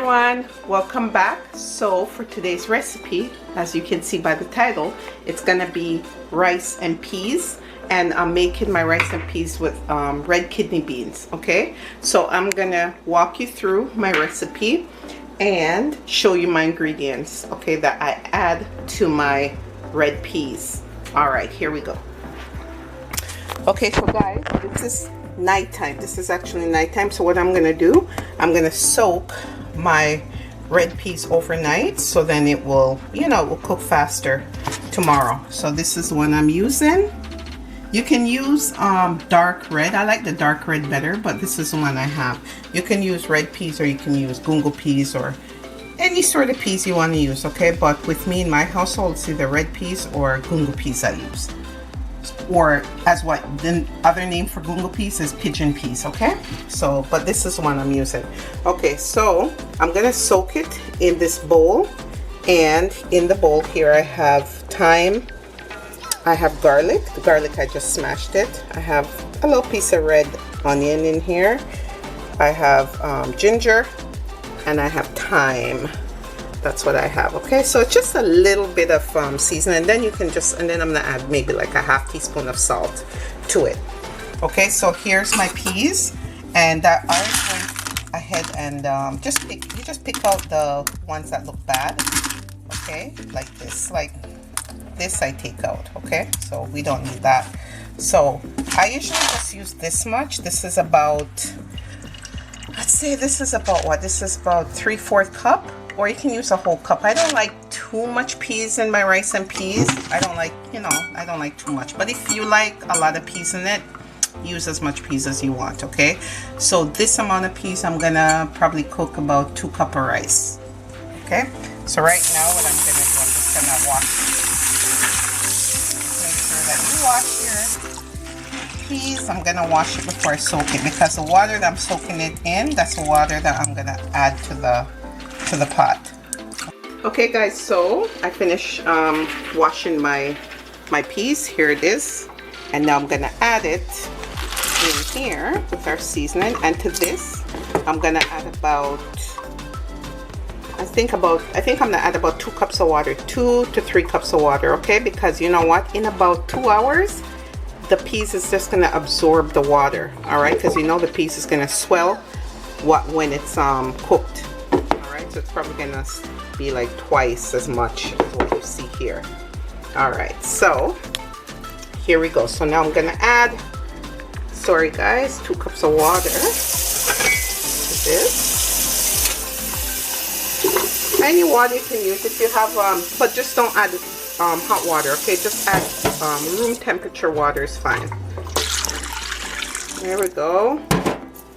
everyone, welcome back. So for today's recipe, as you can see by the title, it's gonna be rice and peas, and I'm making my rice and peas with red kidney beans. Okay, so I'm gonna walk you through my recipe and show you my ingredients, okay, that I add to my red peas. All right, here we go. Okay, so guys, this is nighttime. This is actually nighttime. So what I'm gonna do, I'm gonna soak my red peas overnight, so then it will, you know, it will cook faster tomorrow. So this is the one I'm using. You can use dark red. I like the dark red better, but this is the one I have. You can use red peas, or you can use gungo peas, or any sort of peas you want to use, okay? But with me in my household, it's either red peas or gungo peas I use. Or as what the other name for gungo peas is pigeon peas, okay? So, but this is the one I'm using. Okay, so I'm gonna soak it in this bowl, and in the bowl here I have thyme, I have garlic. The garlic, I just smashed it. I have a little piece of red onion in here. I have ginger, and I have thyme. That's what I have. Okay, so it's just a little bit of seasoning, and then you can just, and then I'm gonna add maybe like a half teaspoon of salt to it. Okay, so here's my peas, and I went ahead and just pick out the ones that look bad. Okay, like this I take out. Okay, so we don't need that. So I usually just use this much. This is about, let's say this is about what? This is about 3/4 cup. Or you can use a whole cup. I don't like too much peas in my rice and peas. I don't like, you know, I don't like too much. But if you like a lot of peas in it, use as much peas as you want, okay? So this amount of peas, I'm gonna probably cook about 2 cups of rice, okay? So right now what I'm gonna do, I'm just gonna wash it. Make sure that you wash your peas. I'm gonna wash it before I soak it, because the water that I'm soaking it in, that's the water that I'm gonna add to the pot. Okay guys, so I finished washing my peas. Here it is, and now I'm gonna add it in here with our seasoning, and to this I'm gonna add about, I think I'm gonna add about 2 cups of water, 2 to 3 cups of water, okay? Because you know what, in about 2 hours the peas is just gonna absorb the water, all right? Because you know the peas is gonna swell when it's cooked. So it's probably gonna be like twice as much as what you see here. All right, so here we go. So now I'm gonna add, sorry guys, 2 cups of water to this. Any water you can use if you have, but just don't add hot water, okay? Just add room temperature water is fine. There we go.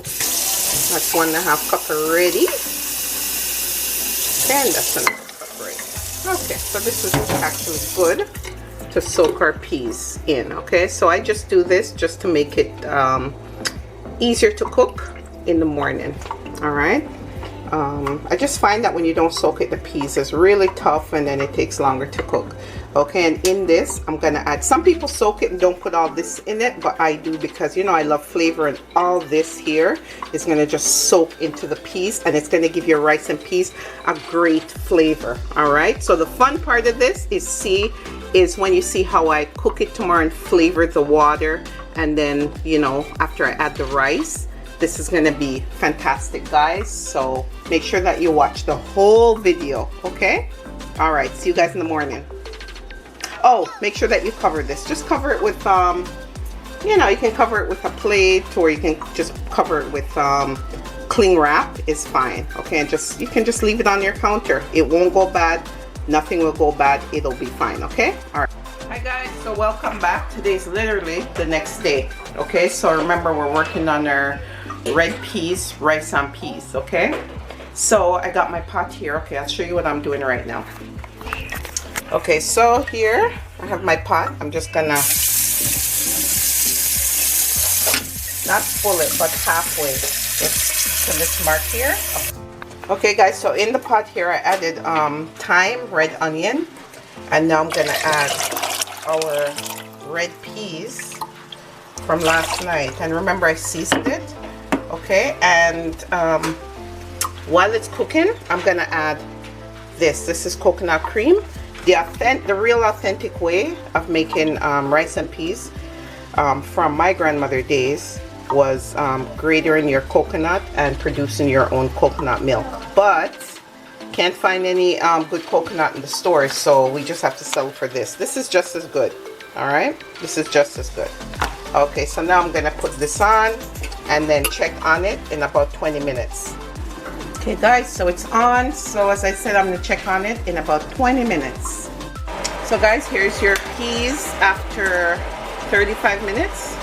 That's 1.5 cups already. And that's enough cup right there. Okay, so this is actually good to soak our peas in, okay? So I just do this just to make it easier to cook in the morning, all right? I just find that when you don't soak it, the peas is really tough, and then it takes longer to cook. Okay, and in this I'm gonna add, some people soak it and don't put all this in it, but I do, because you know I love flavor, and all this here is gonna just soak into the peas, and it's gonna give your rice and peas a great flavor. All right, so the fun part of this is when you see how I cook it tomorrow and flavor the water, and then, you know, after I add the rice. This is gonna be fantastic, guys. So make sure that you watch the whole video, okay? All right, see you guys in the morning. Oh, make sure that you cover this. Just cover it with, you know, you can cover it with a plate, or you can just cover it with cling wrap is fine, okay? And you can just leave it on your counter. It won't go bad. Nothing will go bad. It'll be fine, okay? All right. Hi guys, so welcome back. Today's literally the next day, okay? So remember, we're working on our red peas, rice and peas, okay? So I got my pot here. Okay, I'll show you what I'm doing right now. Okay, so here I have my pot. I'm just gonna not full it, but halfway. Just to this mark here. Okay guys, so in the pot here I added thyme, red onion, and now I'm gonna add our red peas from last night. And remember, I seasoned it, okay? And While it's cooking, I'm gonna add this. This is coconut cream. The real authentic way of making rice and peas from my grandmother days was grating your coconut and producing your own coconut milk. But can't find any good coconut in the stores, so we just have to settle for this. This is just as good. All right, this is just as good. Okay, so now I'm gonna put this on and then check on it in about 20 minutes. Okay guys, so it's on. So as I said, I'm gonna check on it in about 20 minutes. So guys, here's your peas after 35 minutes.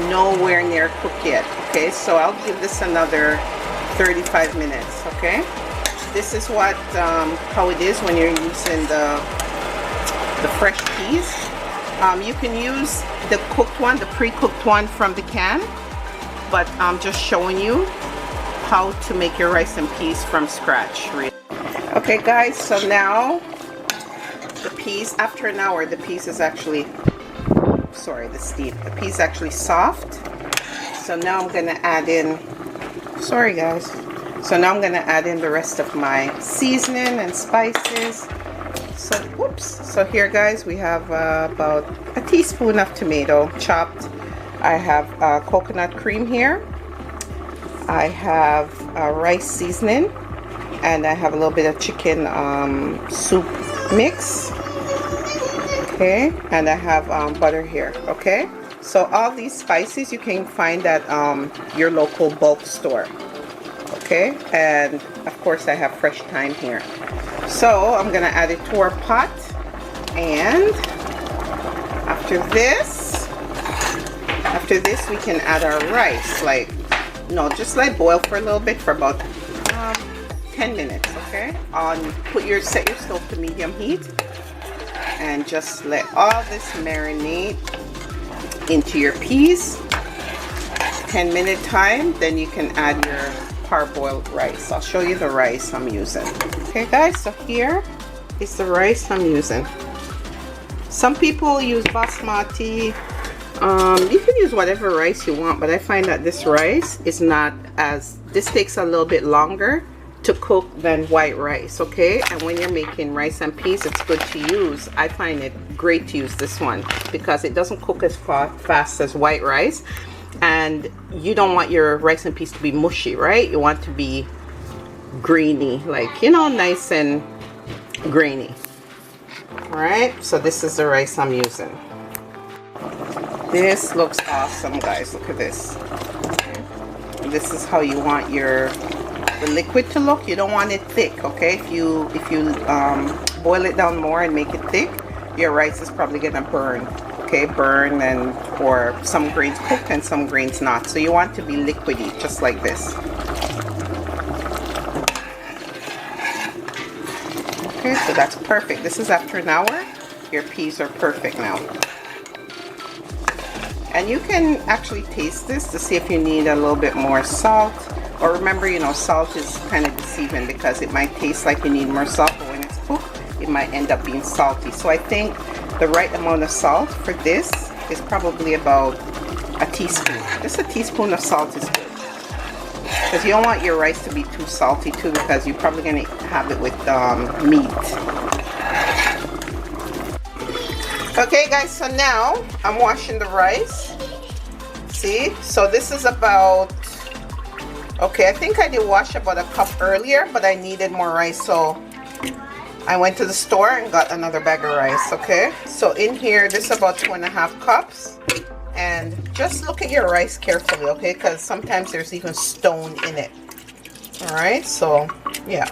Nowhere near cooked yet. Okay, so I'll give this another 35 minutes. Okay, this is what how it is when you're using the fresh peas. You can use the cooked one, the pre-cooked one from the can, but I'm just showing you how to make your rice and peas from scratch. Okay guys, so now the peas, after an hour, the peas is actually, sorry, the steam, the peas actually soft. So now I'm gonna add in, sorry guys, so now I'm gonna add in the rest of my seasoning and spices. So whoops, so here guys, we have about a teaspoon of tomato chopped. I have coconut cream here. I have rice seasoning, and I have a little bit of chicken soup mix. Okay, and I have butter here. Okay, so all these spices you can find at your local bulk store. Okay, and of course I have fresh thyme here. So I'm gonna add it to our pot, and after this we can add our rice. Like, no, just let boil for a little bit for about 10 minutes. Okay, set your stove to medium heat and just let all this marinate into your peas. 10-minute time, then you can add your parboiled rice. I'll show you the rice I'm using. Okay guys, so here is the rice I'm using. Some people use basmati. You can use whatever rice you want, but I find that this rice is not as, this takes a little bit longer to cook than white rice. Okay, and when you're making rice and peas, it's good to use, I find it great to use this one because it doesn't cook as fast as white rice, and you don't want your rice and peas to be mushy, right? You want to be grainy, like, you know, nice and grainy. All right, so this is the rice I'm using. This looks awesome guys, look at this. Okay. This is how you want the liquid to look. You don't want it thick. Okay, if you boil it down more and make it thick, your rice is probably gonna burn. Okay, burn, and or some grains cooked and some grains not. So you want to be liquidy, just like this. Okay, so that's perfect. This is after an hour. Your peas are perfect now. And you can actually taste this to see if you need a little bit more salt. Or remember, you know, salt is kind of deceiving because it might taste like you need more salt, but when it's cooked, it might end up being salty. So I think the right amount of salt for this is probably about a teaspoon. Just a teaspoon of salt is good. Because you don't want your rice to be too salty too, because you're probably going to have it with meat. Okay guys, so now I'm washing the rice. See, so this is about, okay, I think I did wash about a cup earlier, but I needed more rice, so I went to the store and got another bag of rice. Okay, so in here, this is about 2.5 cups, and just look at your rice carefully, okay, because sometimes there's even stone in it. All right, so yeah.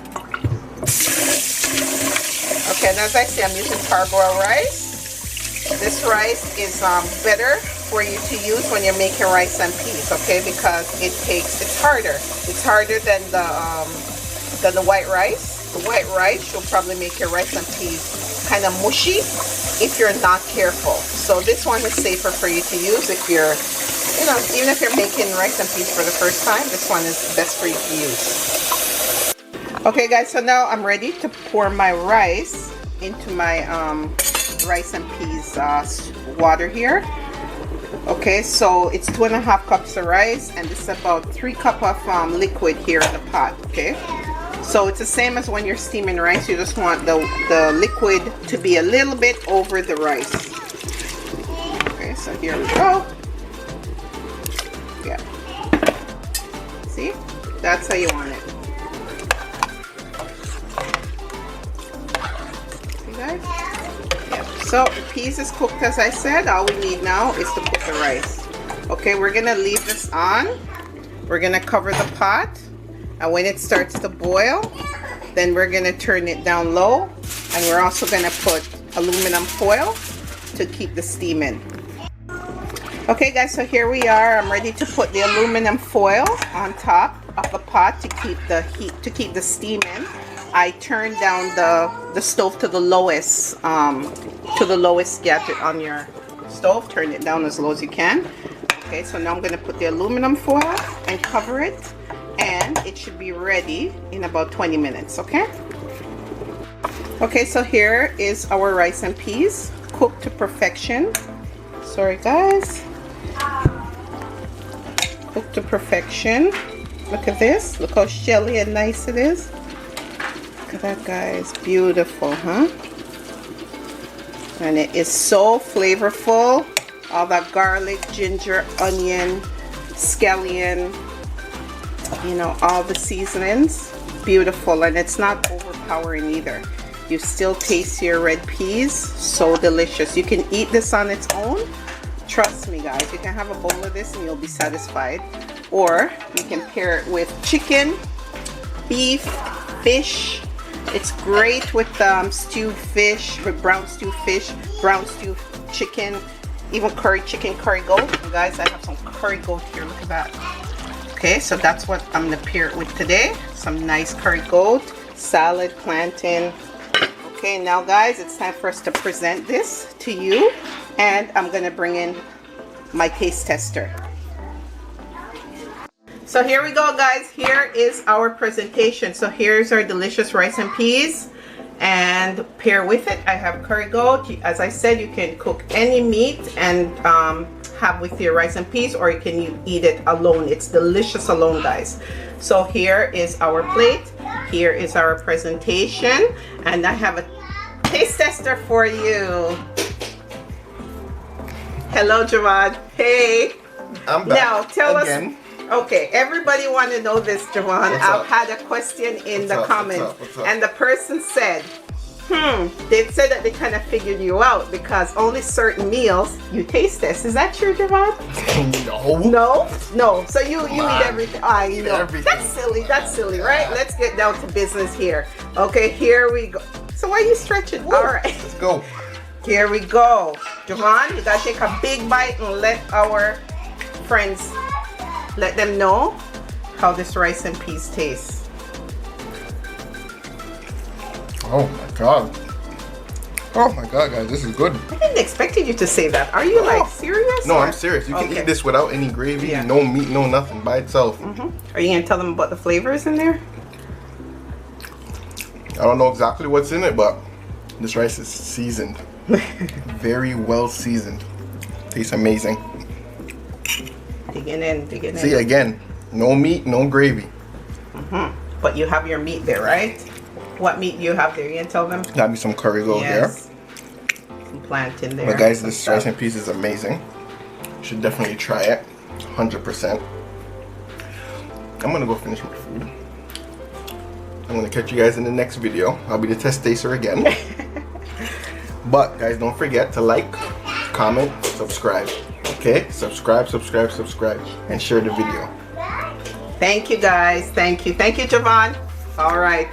Okay, and as I say, I'm using parboiled rice. This rice is better for you to use when you're making rice and peas, okay, because it's harder than the white rice. The white rice will probably make your rice and peas kind of mushy if you're not careful. So this one is safer for you to use if you're, you know, even if you're making rice and peas for the first time, this one is best for you to use. Okay guys, so now I'm ready to pour my rice into my rice and peas water here. Okay, so it's 2.5 cups of rice, and this is about 3 cups of liquid here in the pot. Okay, So it's the same as when you're steaming rice. You just want the liquid to be a little bit over the rice. Okay, so here we go. Yeah. See? That's how you want it. See guys? Yeah. So the peas is cooked as I said. All we need now is to cook the rice. Okay, we're gonna leave this on. We're gonna cover the pot. And when it starts to boil, then we're gonna turn it down low, and we're also gonna put aluminum foil to keep the steam in. Okay guys, so here we are. I'm ready to put the aluminum foil on top of the pot to keep the heat, to keep the steam in. I turned down the stove to the lowest, get it on your stove. Turn it down as low as you can. Okay, so now I'm gonna put the aluminum foil and cover it. And it should be ready in about 20 minutes, okay? Okay, so here is our rice and peas cooked to perfection. Sorry guys. Cooked to perfection. Look at this. Look how shelly and nice it is. Look at that guys. Beautiful, huh? And it is so flavorful. All that garlic, ginger, onion, scallion, you know, all the seasonings. Beautiful, and it's not overpowering either. You still taste your red peas. So delicious. You can eat this on its own. Trust me guys, you can have a bowl of this and you'll be satisfied. Or you can pair it with chicken, beef, fish. It's great with stewed fish, with brown stewed fish, brown stewed chicken, even curry chicken, curry goat. You guys, I have some curry goat here. Look at that. Okay, so that's what I'm gonna pair it with today. Some nice curry goat, salad, plantain. Okay, now guys, it's time for us to present this to you. And I'm gonna bring in my taste tester. So here we go guys, here is our presentation. So here's our delicious rice and peas. And pair with it, I have curry goat. As I said, you can cook any meat and have with your rice and peas, or you can eat it alone. It's delicious alone guys. So here is our plate, here is our presentation, and I have a taste tester for you. Hello Javon. Hey. I'm back. Now tell again. us. Okay, everybody want to know this, Javon. I've had a question in the comments, and the person said, they said that they kind of figured you out because only certain meals you taste test. Is that true, Javon? No. No? So you eat everything. I know. Everything. That's silly, right? Let's get down to business here. Okay, here we go. So why are you stretching? All right. Let's go. Here we go. Javon, you gotta take a big bite and let our friends, let them know how this rice and peas tastes. Oh my god. Oh my god, guys, this is good. I didn't expect you to say that. Are you like serious? No, or? I'm serious. You can eat this without any gravy, no meat, no nothing, by itself. Are you gonna tell them about the flavors in there? I don't know exactly what's in it, but this rice is seasoned. Very well seasoned. Tastes amazing. Digging in. See, again, no meat, no gravy. But you have your meat there, right? What meat do you have there? You can tell them? Got me some curry goat there. Some plantain there. But guys, this rice and peas is amazing. You should definitely try it. 100%. I'm gonna go finish my food. I'm gonna catch you guys in the next video. I'll be the test taster again. But guys, don't forget to like, comment, subscribe. Okay? Subscribe, and share the video. Thank you guys. Thank you. Thank you, Javon. All right.